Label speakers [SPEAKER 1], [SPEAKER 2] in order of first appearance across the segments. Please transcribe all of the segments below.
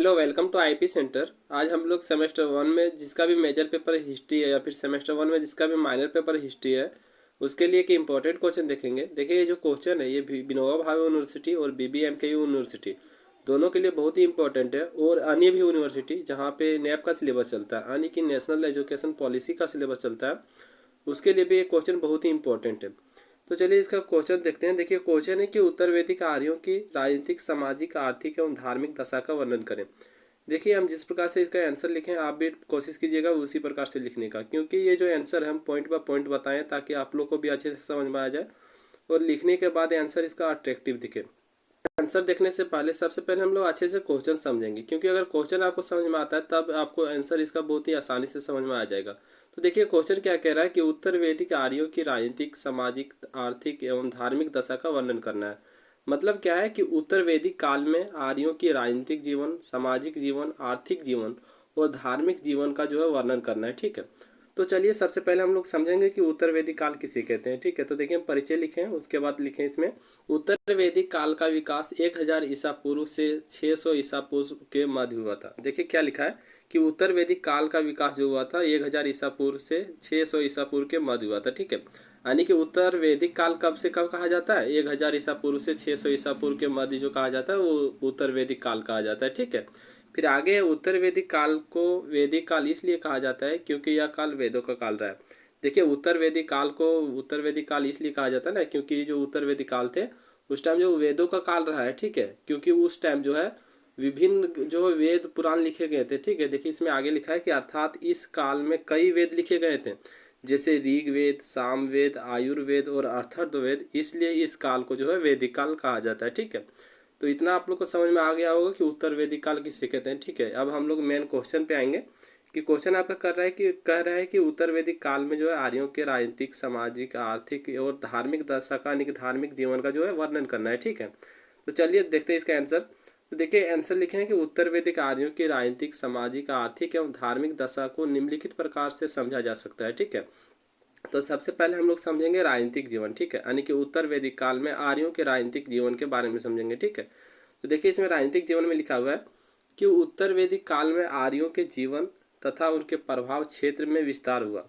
[SPEAKER 1] Hello, welcome to IP centre. आज हम लोग सेमेस्टर वन में जिसका भी मेजर पेपर हिस्ट्री है या फिर सेमेस्टर वन में जिसका भी माइनर पेपर हिस्ट्री है उसके लिए एक इम्पोर्टेंट क्वेश्चन देखेंगे। देखिए, ये जो क्वेश्चन है ये विनोबा भावे यूनिवर्सिटी और बीबीएमकेयू यूनिवर्सिटी दोनों के लिए बहुत ही इंपॉर्टेंट है। और अन्य भी यूनिवर्सिटी जहाँ पे नैप का सिलेबस चलता है, यानी कि नेशनल एजुकेशन पॉलिसी का सिलेबस चलता है, उसके लिए भी ये क्वेश्चन बहुत ही इंपॉर्टेंट है। तो चलिए इसका क्वेश्चन देखते हैं। देखिए, क्वेश्चन है कि उत्तर वैदिक आर्यों की राजनीतिक, सामाजिक, आर्थिक एवं धार्मिक दशा का वर्णन करें। देखिए, हम जिस प्रकार से इसका आंसर लिखें आप भी कोशिश कीजिएगा उसी प्रकार से लिखने का, क्योंकि ये जो आंसर है हम पॉइंट बाय पॉइंट बताएं ताकि आप लोग को भी अच्छे से समझ में आ जाए और लिखने के बाद आंसर इसका अट्रैक्टिव दिखे। आंसर देखने से पहले सबसे पहले हम लोग अच्छे से क्वेश्चन समझेंगे, क्योंकि अगर क्वेश्चन आपको समझ में आता है तब आपको आंसर इसका बहुत ही आसानी से समझ में आ जाएगा। तो देखिए, क्वेश्चन क्या कह रहा है कि उत्तर वैदिक आर्यों की राजनीतिक, सामाजिक, आर्थिक एवं धार्मिक दशा का वर्णन करना है। मतलब क्या है कि उत्तर वैदिक काल में आर्यों की राजनीतिक जीवन, सामाजिक जीवन, आर्थिक जीवन और धार्मिक जीवन का जो है वर्णन करना है। ठीक है, तो चलिए सबसे पहले हम लोग समझेंगे कि उत्तर वैदिक काल किसे कहते हैं। ठीक है, तो देखिए हम परिचय लिखें, उसके बाद लिखें इसमें उत्तर वैदिक काल का विकास 1000 ईसा पूर्व से 600 ईसा पूर्व के मध्य हुआ था। देखिए क्या लिखा है कि उत्तर वैदिक काल का विकास जो हुआ था 1000 ईसा पूर्व से 600 ईसा पूर्व के मध्य हुआ था। ठीक है, यानी कि उत्तर वैदिक काल कब से कब कहा जाता है? 1000 ईसा पूर्व से 600 ईसा पूर्व के मध्य जो कहा जाता है वो उत्तर वैदिक काल कहा जाता है। ठीक है, फिर आगे उत्तर वैदिक काल को वैदिक काल इसलिए कहा जाता है क्योंकि यह काल वेदों का काल रहा है। देखिए, उत्तर वैदिक काल को उत्तर वैदिक काल इसलिए कहा जाता है ना, क्योंकि जो उत्तर वैदिक काल थे उस टाइम जो वेदों का काल रहा है। ठीक है, क्योंकि उस टाइम जो है विभिन्न जो वेद पुराण लिखे गए थे। ठीक है, देखिए इसमें आगे लिखा है कि अर्थात इस काल में कई वेद लिखे गए थे, जैसे ऋग्वेद, सामवेद, आयुर्वेद और अथर्ववेद, इसलिए इस काल को जो है वैदिक काल कहा जाता है। ठीक है, तो इतना आप लोग को समझ में आ गया होगा कि उत्तर वैदिक काल किसे कहते हैं। ठीक है, अब हम लोग मेन क्वेश्चन पे आएंगे कि क्वेश्चन आपका कह रहा है कि उत्तर वैदिक काल में जो है आर्यों के राजनीतिक, सामाजिक, आर्थिक और धार्मिक दशा का यानी कि धार्मिक जीवन का जो है वर्णन करना है। ठीक है, तो चलिए देखते हैं इसका आंसर। तो देखिए आंसर लिखे हैं कि उत्तर वैदिक आर्यों की राजनीतिक, सामाजिक, आर्थिक एवं धार्मिक दशा को निम्नलिखित प्रकार से समझा जा सकता है। ठीक है, तो सबसे पहले हम लोग समझेंगे राजनीतिक जीवन। ठीक है, यानी कि उत्तर वैदिक काल में आर्यों के राजनीतिक जीवन के बारे में समझेंगे। ठीक है, तो देखिए इसमें राजनीतिक जीवन में लिखा हुआ है कि उत्तर वैदिक काल में आर्यों के जीवन तथा उनके प्रभाव क्षेत्र में विस्तार हुआ।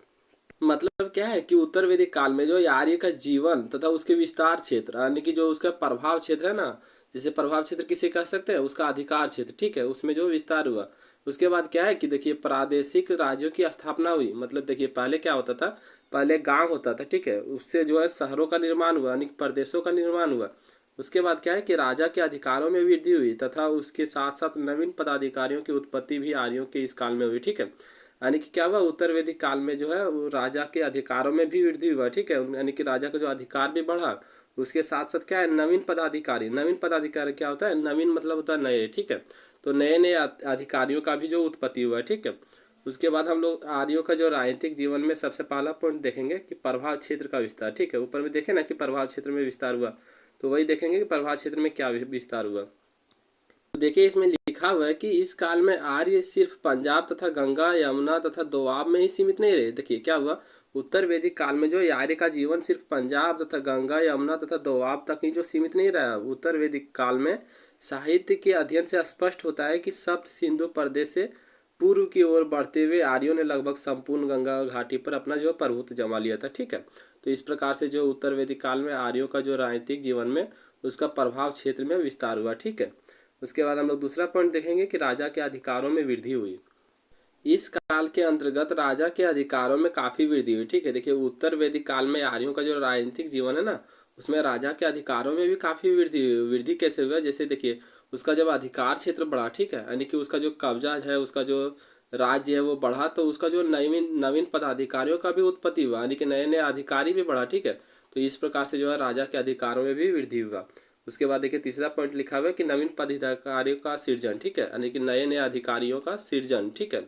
[SPEAKER 1] मतलब क्या है कि उत्तर वैदिक काल में जो आर्य का जीवन तथा उसके विस्तार क्षेत्र यानी कि जो उसका प्रभाव क्षेत्र है ना, जैसे प्रभाव क्षेत्र किसे कह सकते हैं, उसका अधिकार क्षेत्र। ठीक है, उसमें जो विस्तार हुआ उसके बाद क्या है कि देखिए प्रादेशिक राज्यों की स्थापना हुई। मतलब देखिए पहले क्या होता था, पहले गांव होता था। ठीक है, उससे जो है शहरों का निर्माण हुआ यानी कि प्रदेशों का निर्माण हुआ। उसके बाद क्या है कि राजा के अधिकारों में वृद्धि हुई तथा उसके साथ साथ नवीन पदाधिकारियों की उत्पत्ति भी आर्यों के इस काल में हुई। ठीक है, यानी कि क्या हुआ, उत्तर वैदिक काल में जो है वो राजा के अधिकारों में भी वृद्धि हुआ। ठीक है, यानी कि राजा का जो अधिकार भी बढ़ा, उसके साथ साथ क्या है, नवीन पदाधिकारी। नवीन पदाधिकारी क्या होता है? नवीन मतलब होता है नए। ठीक है, तो नए नए अधिकारियों का भी जो उत्पत्ति हुआ है। ठीक है, उसके बाद हम लोग आर्यों का जो राजनीतिक जीवन में सबसे पहला पॉइंट देखेंगे कि प्रभाव क्षेत्र का विस्तार। ठीक है, ऊपर में देखे ना कि प्रभाव क्षेत्र में विस्तार हुआ, तो वही देखेंगे कि प्रभाव क्षेत्र में क्या विस्तार हुआ। तो देखिए इसमें लिखा हुआ है कि इस काल में आर्य सिर्फ पंजाब तथा गंगा, यमुना तथा दोआब में ही सीमित नहीं रहे। देखिए क्या हुआ, उत्तर वैदिक काल में जो आर्य का जीवन सिर्फ पंजाब तथा गंगा, यमुना तथा दोआब तक ही जो सीमित नहीं रहा। उत्तर वैदिक काल में साहित्य के अध्ययन से स्पष्ट होता है कि सप्त सिंधु प्रदेश से पूर्व की ओर बढ़ते हुए आर्यों ने लगभग संपूर्ण गंगा घाटी पर अपना जो प्रभुत्व जमा लिया था। ठीक है, तो इस प्रकार से जो उत्तर वैदिक काल में आर्यों का जो राजनीतिक जीवन में उसका प्रभाव क्षेत्र में विस्तार हुआ। ठीक है, उसके बाद हम लोग दूसरा पॉइंट देखेंगे कि राजा के अधिकारों में वृद्धि हुई। इस काल के अंतर्गत राजा के अधिकारों में काफी वृद्धि हुई। ठीक है, देखिए उत्तर वैदिक काल में आर्यों का जो राजनीतिक जीवन है ना, उसमें राजा के अधिकारों में भी काफी वृद्धि हुई। वृद्धि कैसे हुआ? जैसे देखिए उसका जब अधिकार क्षेत्र बढ़ा, ठीक है, यानी कि उसका जो कब्जा है, उसका जो राज्य है वो बढ़ा, तो उसका जो नवीन नवीन पदाधिकारियों का भी उत्पत्ति हुआ, यानी कि नए नए अधिकारी भी बढ़ा। ठीक है, तो इस प्रकार से जो है राजा के अधिकारों में भी वृद्धि हुआ। उसके बाद देखिए तीसरा पॉइंट लिखा हुआ है कि नवीन पदाधिकारियों का सृजन। ठीक है, यानी कि नए नए अधिकारियों का सृजन। ठीक है,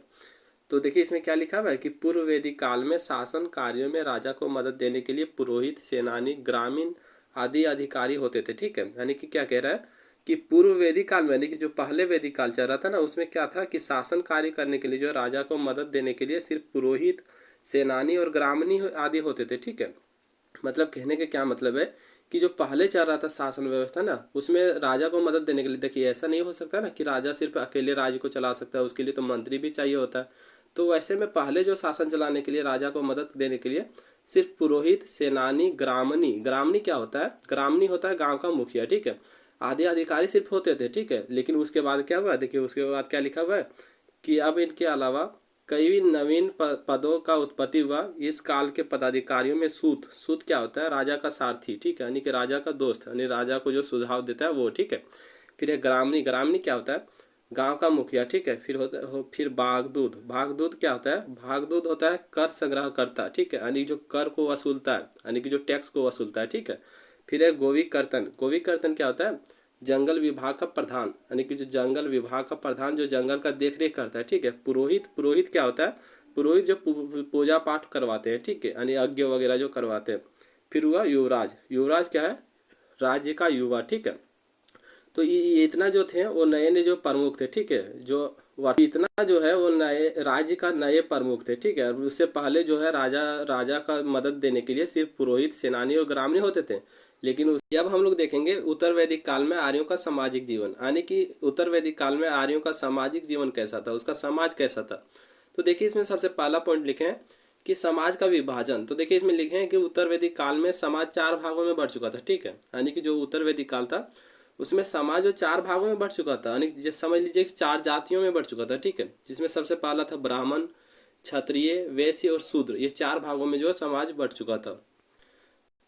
[SPEAKER 1] तो देखिए इसमें क्या लिखा हुआ है कि पूर्व वैदिक काल में शासन कार्यों में राजा को मदद देने के लिए पुरोहित, सेनानी, ग्रामीण आदि अधिकारी होते थे। ठीक है, यानी कि क्या कह रहा है कि पूर्व वैदिक काल में यानी कि जो पहले वैदिक काल चल रहा था ना, उसमें क्या था कि शासन कार्य करने के लिए जो राजा को मदद देने के लिए सिर्फ पुरोहित, सेनानी और ग्रामीण आदि होते थे। ठीक है, मतलब कहने का क्या मतलब है कि जो पहले चल रहा था शासन व्यवस्था ना, उसमें राजा को मदद देने के लिए, देखिए ऐसा नहीं हो सकता ना कि राजा सिर्फ अकेले राज्य को चला सकता है, उसके लिए तो मंत्री भी चाहिए होता है। तो वैसे में पहले जो शासन चलाने के लिए राजा को मदद देने के लिए सिर्फ पुरोहित, सेनानी, ग्रामणी, ग्रामणी क्या होता है, ग्रामणी होता है गांव का मुखिया, ठीक है, आधे अधिकारी सिर्फ होते थे, ठीक है। लेकिन उसके बाद क्या हुआ, देखिए उसके बाद क्या लिखा हुआ है कि अब इनके अलावा कई भी नवीन पदों का उत्पत्ति हुआ। इस काल के पदाधिकारियों में सूत, सूत क्या होता है, राजा का सारथी, ठीक है, यानी कि राजा का दोस्त, यानी राजा को जो सुझाव देता है वो, ठीक है। फिर है ग्रामणी, ग्रामणी क्या होता है, गांव का मुखिया, ठीक है। फिर फिर बागदूत, बागदूत क्या होता है, बागदूत होता है कर संग्रह करता, ठीक है, यानी जो कर को वसूलता है, यानी कि जो टैक्स को वसूलता है, ठीक है। फिर है गोविकर्तन, गोविकर्तन क्या होता है, जंगल विभाग का प्रधान, यानी कि जो जंगल विभाग का प्रधान जो जंगल का देख रेख करता है, ठीक है। पुरोहित, पुरोहित क्या होता है, पुरोहित जो पूजा पाठ करवाते हैं, ठीक है, यानी यज्ञ वगैरह जो करवाते हैं। फिर हुआ युवराज, युवराज क्या है, राज्य का युवा, ठीक है। तो ये इतना जो थे वो नए नए जो प्रमुख थे, ठीक है, जो इतना जो है वो नए राज्य का नए प्रमुख थे, ठीक है। और उससे पहले जो है राजा राजा का मदद देने के लिए सिर्फ पुरोहित, सेनानी और ग्रामीण होते थे। लेकिन उस अब हम लोग देखेंगे उत्तर वैदिक काल में आर्यों का सामाजिक जीवन, यानी कि उत्तर वैदिक काल में आर्यों का सामाजिक जीवन कैसा था, उसका समाज कैसा था। तो देखिए इसमें सबसे पहला पॉइंट लिखे हैं कि समाज का विभाजन। तो देखिए इसमें लिखे हैं कि उत्तर वैदिक काल में समाज 4 भागों में बढ़ चुका था, ठीक है, यानी कि जो उत्तर वैदिक काल था उसमें समाज जो 4 भागों में बढ़ चुका था, यानी जैसे समझ लीजिए कि 4 जातियों में बढ़ चुका था, ठीक है। जिसमें सबसे पहला था ब्राह्मण, क्षत्रिय, वैश्य और शूद्र, ये 4 भागों में जो समाज बढ़ चुका था।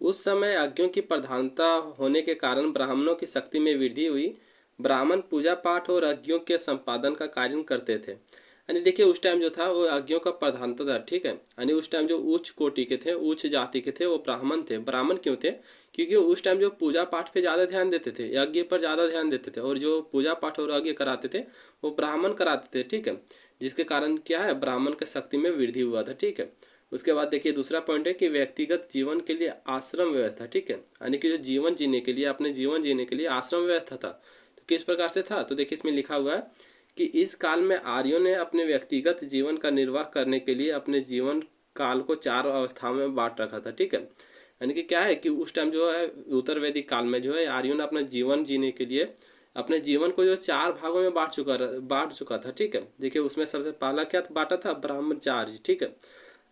[SPEAKER 1] उस समय यज्ञों की प्रधानता होने के कारण ब्राह्मणों की शक्ति में वृद्धि हुई। ब्राह्मण पूजा पाठ और यज्ञों के संपादन का कार्य करते थे, यानी देखिए उस टाइम जो था वो यज्ञों का प्रधानता था, ठीक है। यानी उस टाइम जो उच्च कोटि के थे, उच्च जाति के थे, वो ब्राह्मण थे। ब्राह्मण क्यों थे, क्योंकि उस टाइम जो पूजा पाठ पे ज़्यादा ध्यान देते थे, यज्ञ पर ज़्यादा ध्यान देते थे, और जो पूजा पाठ और यज्ञ कराते थे वो ब्राह्मण कराते थे, ठीक है। जिसके कारण क्या है, ब्राह्मण की शक्ति में वृद्धि हुआ था, ठीक है। उसके बाद देखिए दूसरा पॉइंट है कि व्यक्तिगत जीवन के लिए आश्रम व्यवस्था, ठीक है, यानी कि जो जीवन जीने के लिए, अपने जीवन जीने के लिए आश्रम व्यवस्था था। तो किस प्रकार से था, तो देखिए इसमें लिखा हुआ है कि इस काल में आर्यों ने अपने व्यक्तिगत जीवन का निर्वाह करने के लिए अपने जीवन काल को 4 अवस्थाओं में बांट रखा था, ठीक है। यानी कि क्या है कि उस टाइम जो है उत्तर वैदिक काल में जो है आर्यों ने अपना जीवन जीने के लिए अपने जीवन को जो 4 भागों में बांट चुका था, ठीक है। देखिए उसमें सबसे पहला क्या बांटा था, ब्रह्मचार्य, ठीक है।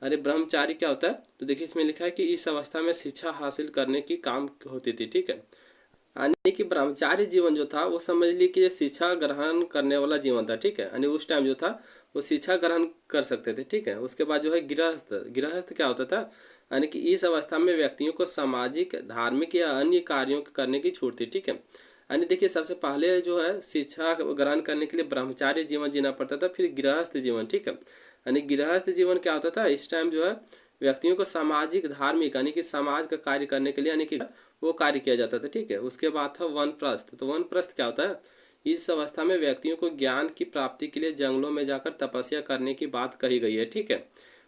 [SPEAKER 1] अरे ब्रह्मचारी क्या होता है, तो देखिए इसमें लिखा है कि इस अवस्था में शिक्षा हासिल करने की काम होती थी, ठीक है। यानी कि ब्रह्मचारी जीवन जो था वो समझ ली कि ये शिक्षा ग्रहण करने वाला जीवन था, ठीक है। यानी उस टाइम जो था वो शिक्षा ग्रहण कर सकते थे, ठीक है। उसके बाद जो है गृहस्थ, गृहस्थ क्या होता था, यानी कि इस अवस्था में व्यक्तियों को सामाजिक, धार्मिक या अन्य कार्यों करने की छूट थी, ठीक है। यानी देखिए सबसे पहले जो है शिक्षा ग्रहण करने के लिए ब्रह्मचारी जीवन जीना पड़ता था, फिर गृहस्थ जीवन, ठीक है। यानी गृहस्थ जीवन क्या होता था, इस टाइम जो है व्यक्तियों को सामाजिक, धार्मिक, यानी कि समाज का कार्य करने के लिए, यानी कि वो कार्य किया जाता था, ठीक है। उसके बाद था वनप्रस्थ। तो वनप्रस्थ क्या होता है, इस अवस्था में व्यक्तियों को ज्ञान की प्राप्ति के लिए जंगलों में जाकर तपस्या करने की बात कही गई है, ठीक है।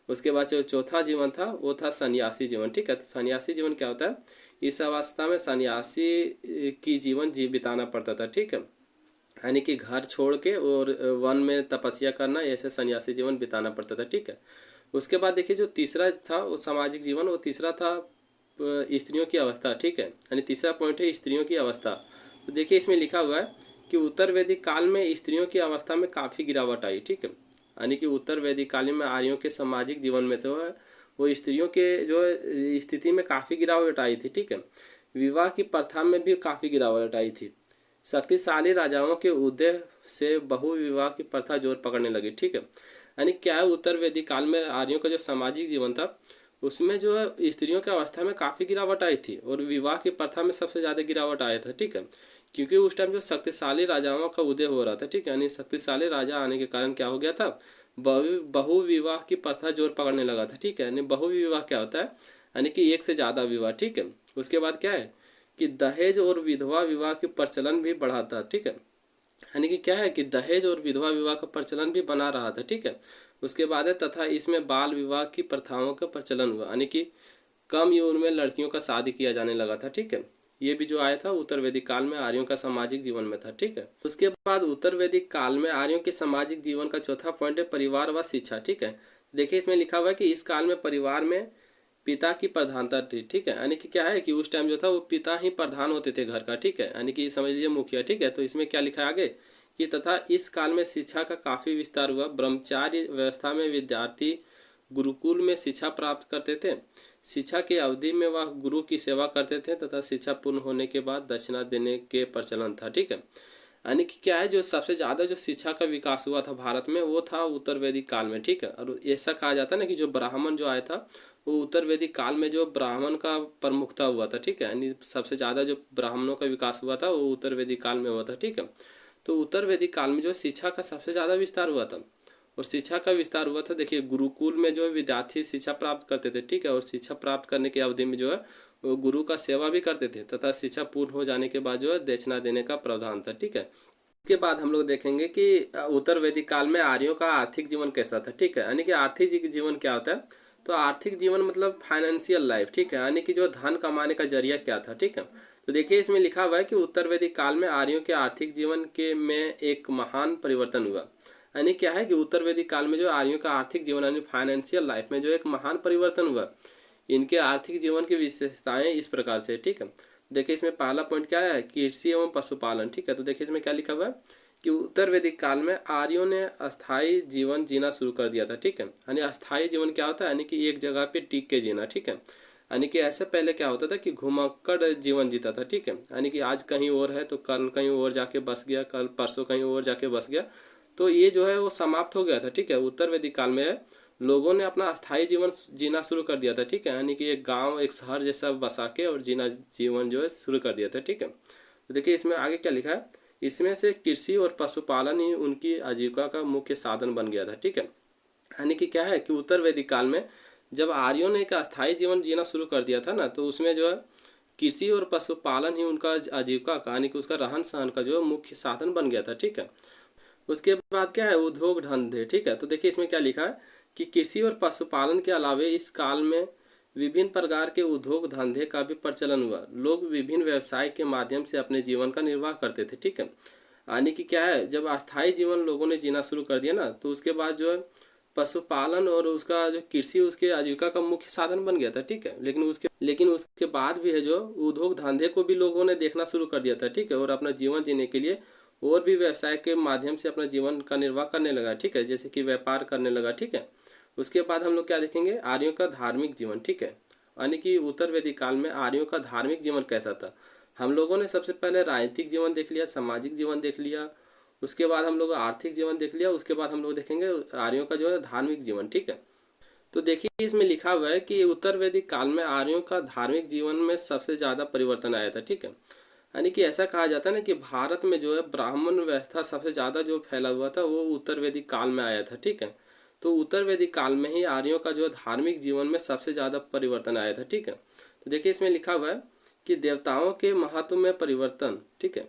[SPEAKER 1] उसके बाद जो चौथा जीवन था वो था सन्यासी जीवन, ठीक है। तो सन्यासी जीवन क्या होता है, इस अवस्था में सन्यासी की जीवन बिताना पड़ता था, ठीक है। यानी कि घर छोड़ के और वन में तपस्या करना, ऐसे सन्यासी जीवन बिताना पड़ता था, ठीक है। उसके बाद देखिए जो तीसरा था वो सामाजिक जीवन, वो तीसरा था स्त्रियों की अवस्था, ठीक है। यानी तीसरा पॉइंट है स्त्रियों की अवस्था। तो देखिए इसमें लिखा हुआ है कि उत्तर वैदिक काल में स्त्रियों की अवस्था में काफ़ी गिरावट आई, ठीक है। यानी कि उत्तर वैदिक काल में आर्यों के सामाजिक जीवन में जो है वो स्त्रियों के जो स्थिति में काफ़ी गिरावट आई थी, ठीक है। विवाह की प्रथा में भी काफ़ी गिरावट आई थी। शक्तिशाली राजाओं के उदय से बहु विवाह की प्रथा जोर पकड़ने लगी, ठीक है। यानी क्या है, उत्तर वैदिक काल में आर्यों का जो सामाजिक जीवन था उसमें जो है स्त्रियों की अवस्था में काफ़ी गिरावट आई थी, और विवाह की प्रथा में सबसे ज़्यादा गिरावट आया था, ठीक है। क्योंकि उस टाइम जो शक्तिशाली राजाओं का उदय हो रहा था, ठीक है। यानी शक्तिशाली राजा आने के कारण क्या हो गया था, बहु विवाह की प्रथा जोर पकड़ने लगा था, ठीक है। यानी बहु विवाह क्या होता है, यानी कि एक से ज़्यादा विवाह, ठीक है। उसके बाद क्या है कि दहेज और विधवा विवाह के प्रचलन भी बढ़ा था, ठीक है। यानी कि क्या है कि दहेज और विधवा विवाह का प्रचलन भी बना रहा था, ठीक है। उसके बाद है तथा इसमें बाल विवाह की प्रथाओं का प्रचलन हुआ, यानी कि कम उम्र में लड़कियों का शादी किया जाने लगा था, ठीक है। ये भी जो आया था उत्तर वैदिक काल में आर्यों का सामाजिक जीवन में था, ठीक है। उसके बाद उत्तर वैदिक काल में आर्यों के सामाजिक जीवन का चौथा पॉइंट है परिवार व शिक्षा, ठीक है। देखिए इसमें लिखा हुआ है कि इस काल में परिवार में पिता की प्रधानता थी, ठीक है। यानी कि क्या है कि उस टाइम जो था वो पिता ही प्रधान होते थे घर का, ठीक है। यानी कि समझ लीजिए मुखिया, ठीक है। तो इसमें क्या लिखा है आगे कि तथा इस काल में शिक्षा का काफी विस्तार हुआ। ब्रह्मचार्य व्यवस्था में विद्यार्थी गुरुकुल में शिक्षा प्राप्त करते थे। शिक्षा की अवधि में वह गुरु की सेवा करते थे तथा शिक्षा पूर्ण होने के बाद दक्षिणा देने के प्रचलन था, ठीक है। यानी कि क्या है, जो सबसे ज़्यादा जो शिक्षा का विकास हुआ था भारत में वो था उत्तर वैदिक काल में, ठीक है। और ऐसा कहा जाता है ना कि जो ब्राह्मण जो आया था वो उत्तर वैदिक काल में जो ब्राह्मण का प्रमुखता हुआ था, ठीक है। यानी सबसे ज़्यादा जो ब्राह्मणों का विकास हुआ था वो उत्तर वैदिक काल में हुआ था, ठीक है। तो उत्तर वैदिक काल में जो शिक्षा का सबसे ज़्यादा विस्तार हुआ था। और शिक्षा का विस्तार हुआ था, देखिए गुरुकुल में जो है विद्यार्थी शिक्षा प्राप्त करते थे, ठीक है। और शिक्षा प्राप्त करने की अवधि में जो है वो गुरु का सेवा भी करते थे तथा शिक्षा पूर्ण हो जाने के बाद जो है दक्षिणा देने का प्रावधान था, ठीक है। इसके बाद हम लोग देखेंगे कि उत्तर वैदिक काल में आर्यों का आर्थिक जीवन कैसा था, ठीक है। यानी कि आर्थिक जीवन क्या होता है, तो आर्थिक जीवन मतलब फाइनेंशियल लाइफ, ठीक है। यानी कि जो धन कमाने का जरिया क्या था, ठीक है। तो देखिए इसमें लिखा हुआ है कि उत्तर वैदिक काल में आर्यों के आर्थिक जीवन के में एक महान परिवर्तन हुआ। यानी क्या है कि उत्तर वैदिक काल में जो आर्यों का आर्थिक जीवन यानी फाइनेंशियल लाइफ में जो एक महान परिवर्तन हुआ। इनके आर्थिक जीवन की विशेषताएं इस प्रकार से, ठीक है। देखिए इसमें पहला पॉइंट क्या है, कृषि एवं पशुपालन, ठीक है। तो देखिए इसमें क्या लिखा हुआ है कि उत्तर वैदिक काल में आर्यों ने अस्थायी जीवन जीना शुरू कर दिया था, ठीक है। यानी अस्थायी जीवन क्या होता है, यानी कि एक जगह पे टिक के जीना, ठीक है। यानी कि ऐसे पहले क्या होता था कि घुमक्कड़ जीवन जीता था, ठीक है। यानी कि आज कहीं और है तो कल कहीं और जाके बस गया, कल परसों कहीं और जाके बस गया। तो ये जो है वो समाप्त हो गया था, ठीक है। उत्तर वैदिक काल में लोगों ने अपना अस्थायी जीवन जीना शुरू कर दिया था, ठीक है। यानी कि एक गांव एक शहर जैसा बसा के और जीना जीवन जो है शुरू कर दिया था, ठीक है। तो देखिए इसमें आगे क्या लिखा है, इसमें से कृषि और पशुपालन ही उनकी आजीविका का मुख्य साधन बन गया था, ठीक है। यानी कि क्या है कि उत्तर वैदिक काल में जब आर्यों ने एक अस्थायी जीवन जीना शुरू कर दिया था ना, तो उसमें जो है कृषि और पशुपालन ही उनका आजीविका का यानी कि उसका रहन सहन का जो मुख्य साधन बन गया था, ठीक है। उसके बाद क्या है, उद्योग धंधे, ठीक है। तो देखिए इसमें क्या लिखा है कि कृषि और पशुपालन के अलावे इस काल में विभिन्न प्रकार के उद्योग धंधे का भी प्रचलन हुआ। लोग विभिन्न व्यवसाय के माध्यम से अपने जीवन का निर्वाह करते थे, ठीक है। यानी कि क्या है, जब अस्थायी जीवन लोगों ने जीना शुरू कर दिया ना, तो उसके बाद जो है पशुपालन और उसका जो कृषि उसके आजीविका का मुख्य साधन बन गया था, ठीक है। लेकिन उसके बाद भी है जो उद्योग धंधे को भी लोगों ने देखना शुरू कर दिया था, ठीक है। और अपना जीवन जीने के लिए और भी व्यवसाय के माध्यम से अपना जीवन का निर्वाह करने लगा, ठीक है। जैसे कि व्यापार करने लगा, ठीक है। उसके बाद हम लोग क्या देखेंगे, आर्यों का धार्मिक जीवन, ठीक है। यानी कि उत्तर वैदिक काल में आर्यों का धार्मिक जीवन कैसा था। हम लोगों ने सबसे पहले राजनीतिक जीवन देख लिया, सामाजिक जीवन देख लिया, उसके बाद हम लोग आर्थिक जीवन देख लिया, उसके बाद हम लोग देखेंगे आर्यों का जो है धार्मिक जीवन, ठीक है। तो देखिए इसमें लिखा हुआ है कि उत्तर वैदिक काल में आर्यों का धार्मिक जीवन में सबसे ज़्यादा परिवर्तन आया था, ठीक है। यानी कि ऐसा कहा जाता है ना कि भारत में जो है ब्राह्मण व्यवस्था सबसे ज़्यादा जो फैला हुआ था वो उत्तर वैदिक काल में आया था, ठीक है। तो उत्तर वैदिक काल में ही आर्यों का जो है धार्मिक जीवन में सबसे ज़्यादा परिवर्तन आया था, ठीक है। तो देखिए इसमें लिखा हुआ है कि देवताओं के महत्व में परिवर्तन, ठीक है।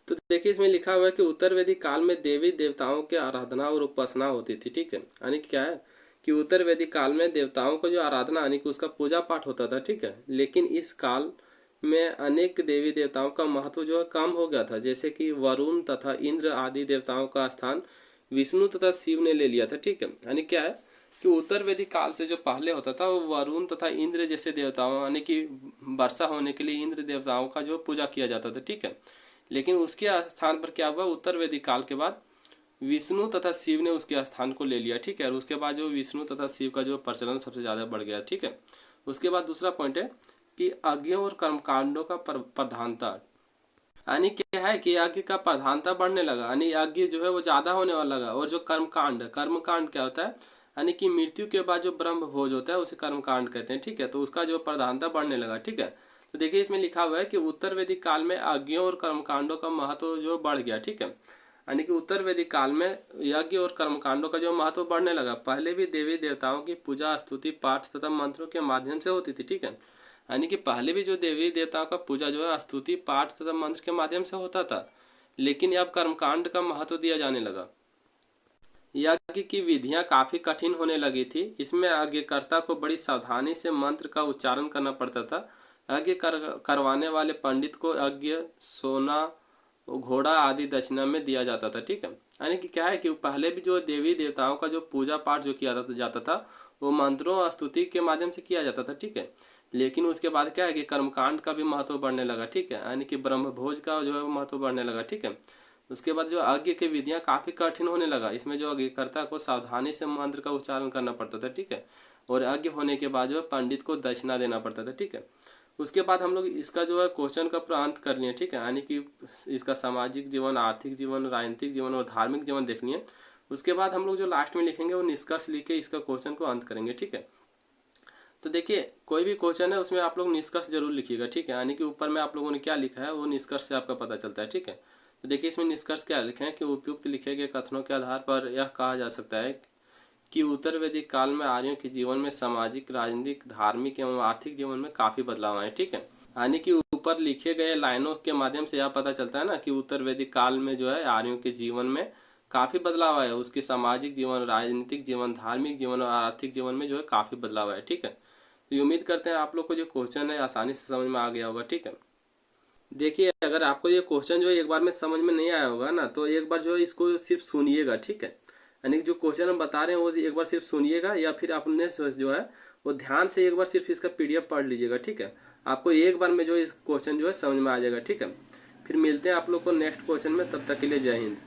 [SPEAKER 1] तो देखिए इसमें लिखा हुआ है कि उत्तर वैदिक काल में देवी देवताओं की आराधना और उपासना होती थी, ठीक है। यानी कि क्या है कि उत्तर वैदिक काल में देवताओं को जो आराधना यानी कि उसका पूजा पाठ होता था, ठीक है। लेकिन इस काल में अनेक देवी देवताओं का महत्व जो है कम हो गया था, जैसे कि वरुण तथा इंद्र आदि देवताओं का स्थान विष्णु तथा शिव ने ले लिया था, ठीक है। यानी क्या है कि उत्तर वैदिक काल से जो पहले होता था वो वरुण तथा इंद्र जैसे देवताओं यानी कि वर्षा होने के लिए इंद्र देवताओं का जो पूजा किया जाता था, ठीक है। लेकिन उसके स्थान पर क्या हुआ, उत्तर वैदिक काल के बाद विष्णु तथा शिव ने उसके स्थान को ले लिया, ठीक है। और उसके बाद जो विष्णु तथा शिव का जो प्रचलन सबसे ज़्यादा बढ़ गया, ठीक है। उसके बाद दूसरा पॉइंट है कि यज्ञों और कर्मकांडों का प्रधानता। यानी क्या है कि यज्ञ का प्रधानता बढ़ने लगा, यानी यज्ञ जो है वो ज़्यादा होने वाला लगा। और जो कर्मकांड क्या होता है, यानी कि मृत्यु के बाद जो ब्रह्म भोज होता है उसे कर्मकांड कहते हैं, ठीक है। तो उसका जो प्रधानता बढ़ने लगा, ठीक है। तो देखिए इसमें लिखा हुआ है कि उत्तर वैदिक काल में यज्ञों और कर्मकांडों का महत्व जो बढ़ गया, ठीक है। यानी कि उत्तर वैदिक काल में यज्ञ और कर्मकांडों का जो महत्व बढ़ने लगा। पहले भी देवी देवताओं की पूजा स्तुति पाठ तथा मंत्रों के माध्यम से होती थी, ठीक है। यानी कि पहले भी जो देवी देवताओं का पूजा जो है स्तुति पाठ तथा मंत्र के माध्यम से होता था, लेकिन अब कर्मकांड का महत्व दिया जाने लगा। यज्ञ की विधियां काफी कठिन होने लगी थी। इसमें यज्ञकर्ता को बड़ी सावधानी से मंत्र का उच्चारण करना पड़ता था। यज्ञ करवाने वाले पंडित को यज्ञ सोना वो घोड़ा आदि दक्षिणा में दिया जाता था। ठीक है, यानी कि क्या है कि पहले भी जो देवी देवताओं का जो पूजा पाठ जो किया जाता था वो मंत्रों और स्तुति के माध्यम से किया जाता था। ठीक है, लेकिन उसके बाद क्या है कि कर्मकांड का भी महत्व बढ़ने लगा। ठीक है, यानी कि ब्रह्मभोज का जो है महत्व बढ़ने लगा। ठीक है, उसके बाद जो यज्ञ की विधियां काफ़ी कठिन होने लगा। इसमें जो यज्ञकर्ता को सावधानी से मंत्र का उच्चारण करना पड़ता था। ठीक है, और यज्ञ होने के बाद जो है पंडित को दक्षिणा देना पड़ता था। ठीक है, उसके बाद हम लोग इसका जो है क्वेश्चन का प्रांत कर लिए। ठीक है, यानी कि इसका सामाजिक जीवन, आर्थिक जीवन, राजनीतिक जीवन और धार्मिक जीवन देख लिए। उसके बाद हम लोग जो लास्ट में लिखेंगे वो निष्कर्ष लिख के इसका क्वेश्चन को अंत करेंगे। ठीक है, तो देखिए कोई भी क्वेश्चन है उसमें आप लोग निष्कर्ष जरूर लिखिएगा। ठीक है, यानी कि ऊपर में आप लोगों ने क्या लिखा है वो निष्कर्ष से आपका पता चलता है। ठीक है, तो देखिए इसमें निष्कर्ष क्या लिखे हैं कि उपयुक्त लिखे गए कथनों के आधार पर यह कहा जा सकता है कि उत्तर वैदिक काल में आर्यों के जीवन में सामाजिक, राजनीतिक, धार्मिक एवं आर्थिक जीवन में काफी बदलाव आए। ठीक है, यानी कि ऊपर लिखे गए लाइनों के माध्यम से यह पता चलता है ना कि उत्तर वैदिक काल में जो है आर्यों के जीवन में काफी बदलाव आया। उसके सामाजिक जीवन, राजनीतिक जीवन, धार्मिक जीवन और आर्थिक जीवन में जो है काफी बदलाव आया। ठीक है, तो ये उम्मीद करते हैं आप लोग को जो क्वेश्चन है आसानी से समझ में आ गया होगा। ठीक है, देखिए अगर आपको ये क्वेश्चन जो है एक बार में समझ में नहीं आया होगा ना, तो एक बार जो है इसको सिर्फ सुनिएगा। ठीक है, यानी कि जो क्वेश्चन हम बता रहे हैं वो एक बार सिर्फ सुनिएगा, या फिर आपने जो है वो ध्यान से एक बार सिर्फ इसका पीडीएफ पढ़ लीजिएगा। ठीक है, आपको एक बार में जो इस क्वेश्चन जो है समझ में आ जाएगा। ठीक है, फिर मिलते हैं आप लोग को नेक्स्ट क्वेश्चन में, तब तक के लिए जय हिंद।